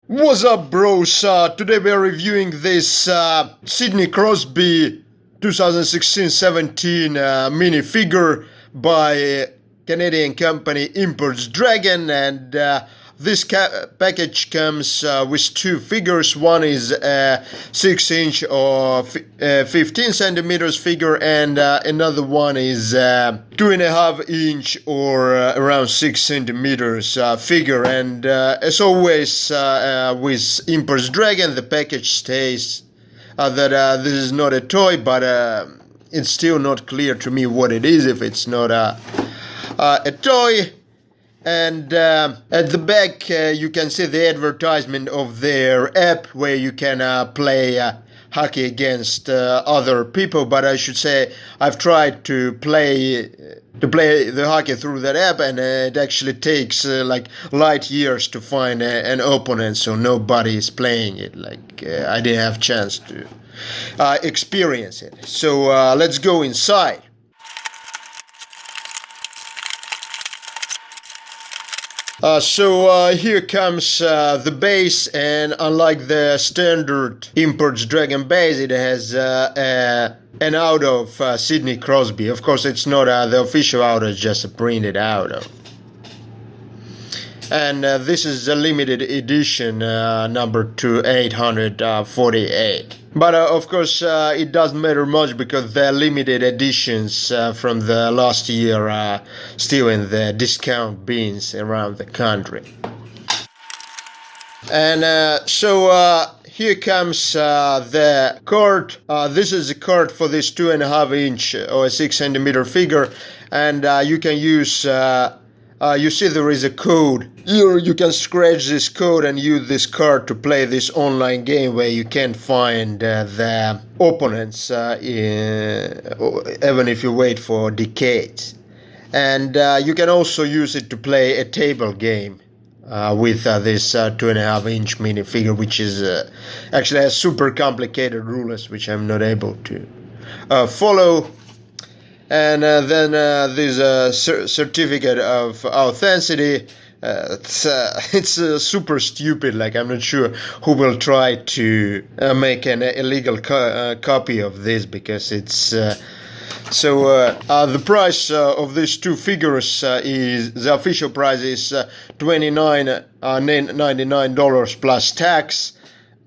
What's up, bros? Today we are reviewing this Sidney Crosby 2016-17 minifigure by Canadian company Imports Dragon, and this package comes with two figures. One is a 6-inch or 15 centimeters figure, and another one is 2.5-inch or around 6 centimeters figure. And as always with Imports Dragon, the package states that this is not a toy, but it's still not clear to me what it is if it's not a toy. And at the back you can see the advertisement of their app where you can play hockey against other people. But I should say I've tried to play the hockey through that app, and it actually takes like light years to find an opponent, so nobody is playing it. I didn't have chance to experience it. So let's go inside. So here comes the base, and unlike the standard Imports Dragon base, it has an out of Sidney Crosby. Of course, it's not the official out, it's just a printed out of. And this is a limited edition number 2848. But of course it doesn't matter much because the limited editions from the last year are still in the discount bins around the country. And so here comes the card. This is the card for this 2.5-inch or a 6 centimeter figure, and you can use you see there is a code. Here you can scratch this code and use this card to play this online game where you can't find the opponents even if you wait for decades. And you can also use it to play a table game with this 2.5-inch minifigure, which is actually has super complicated rules which I'm not able to follow. And then there's a certificate of authenticity. It's super stupid. I'm not sure who will try to make an illegal copy of this, because it's the price of these two figures is, the official price is $29.99 plus tax.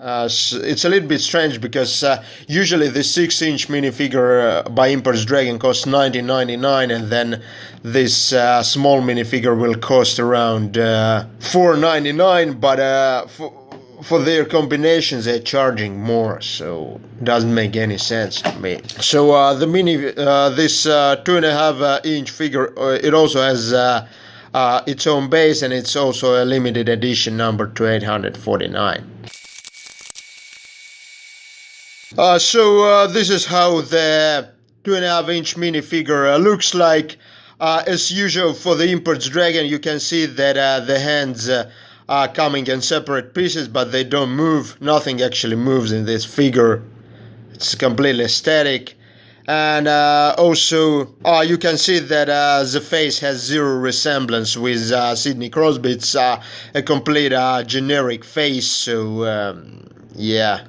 It's a little bit strange because usually the 6-inch minifigure by Imports Dragon costs $19.99, and then this small minifigure will cost around $4.99. But for their combinations, they're charging more, so it doesn't make any sense to me. So this 2.5-inch figure, it also has its own base, and it's also a limited edition number 2849. So this is how the 2.5-inch minifigure looks like. As usual for the Imports Dragon, you can see that the hands are coming in separate pieces, but they don't move. Nothing actually moves in this figure. It's completely static. And also you can see that the face has zero resemblance with Sidney Crosby. It's a complete generic face, so yeah.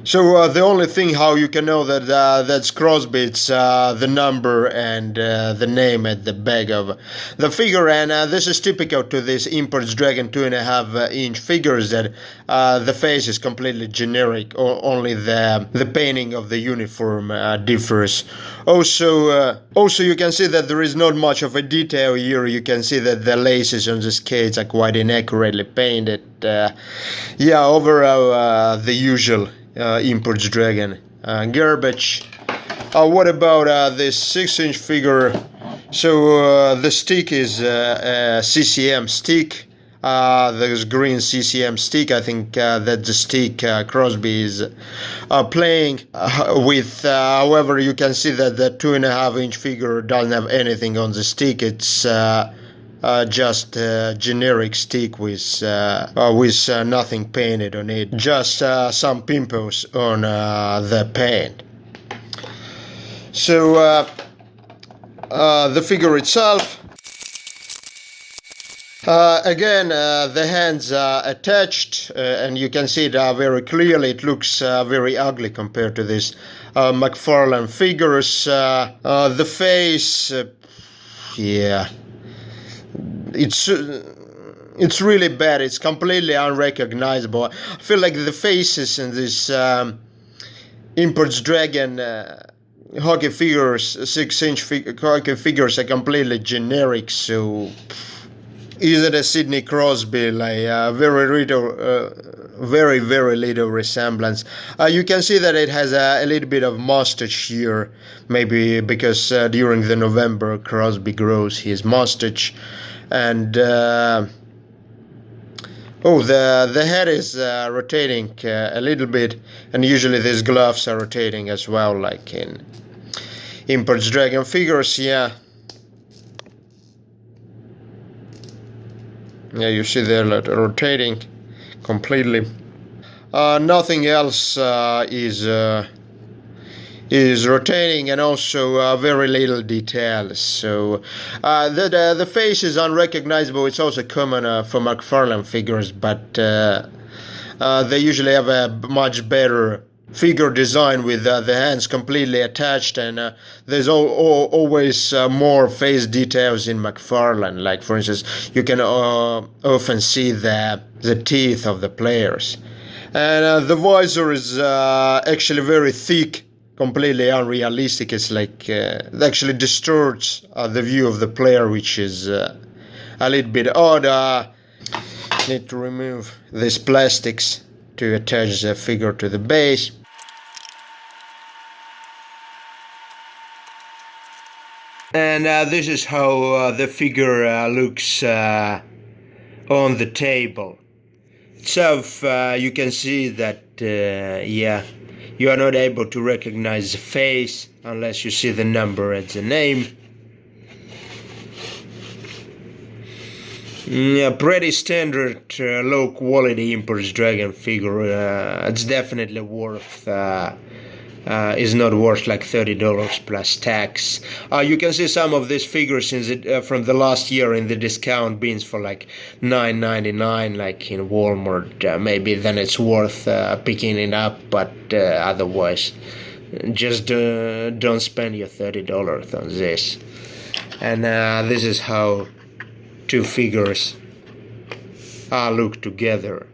So the only thing how you can know that that's Crosby, it's the number and the name at the back of the figure. And this is typical to this Imports Dragon 2.5-inch figures, that the face is completely generic, or only the painting of the uniform differs. Also you can see that there is not much of a detail here. You can see that the laces on the skates are quite inaccurately painted. Yeah, overall the usual Imports Dragon garbage. What about this 6-inch figure? So the stick is a CCM stick. There's green CCM stick. I think that's the stick Crosby is playing with. However, you can see that the 2.5-inch figure doesn't have anything on the stick. It's just a generic stick with nothing painted on it, just some pimples on the paint. So the figure itself, Again, the hands are attached, and you can see it very clearly. It looks very ugly compared to this McFarlane figures. The face, yeah, it's really bad. It's completely unrecognizable. I feel like the faces in this Imports Dragon hockey figures, 6-inch hockey figures, are completely generic. So isn't a Sidney Crosby, like very little resemblance. You can see that it has a little bit of mustache here, maybe because during the November Crosby grows his mustache, and the head is rotating a little bit, and usually these gloves are rotating as well, like in Imports Dragon figures. Yeah, you see they're like rotating completely. Nothing else is rotating, and also very little details. So the face is unrecognizable. It's also common for McFarlane figures, but they usually have a much better figure design with the hands completely attached, and there's always more face details in McFarlane. Like, for instance, you can often see the teeth of the players, and the visor is actually very thick, completely unrealistic. It's like it actually distorts the view of the player, which is a little bit odd. Need to remove these plastics to attach the figure to the base. And this is how the figure looks on the table. Itself, you can see that, you are not able to recognize the face unless you see the number and the name. Yeah, pretty standard, low quality Imports Dragon figure. It's definitely worth. Is not worth like $30 plus tax. You can see some of these figures from the last year in the discount bins for like $9.99, like in Walmart. Maybe then it's worth picking it up, but otherwise, just don't spend your $30 on this. And this is how two figures look together.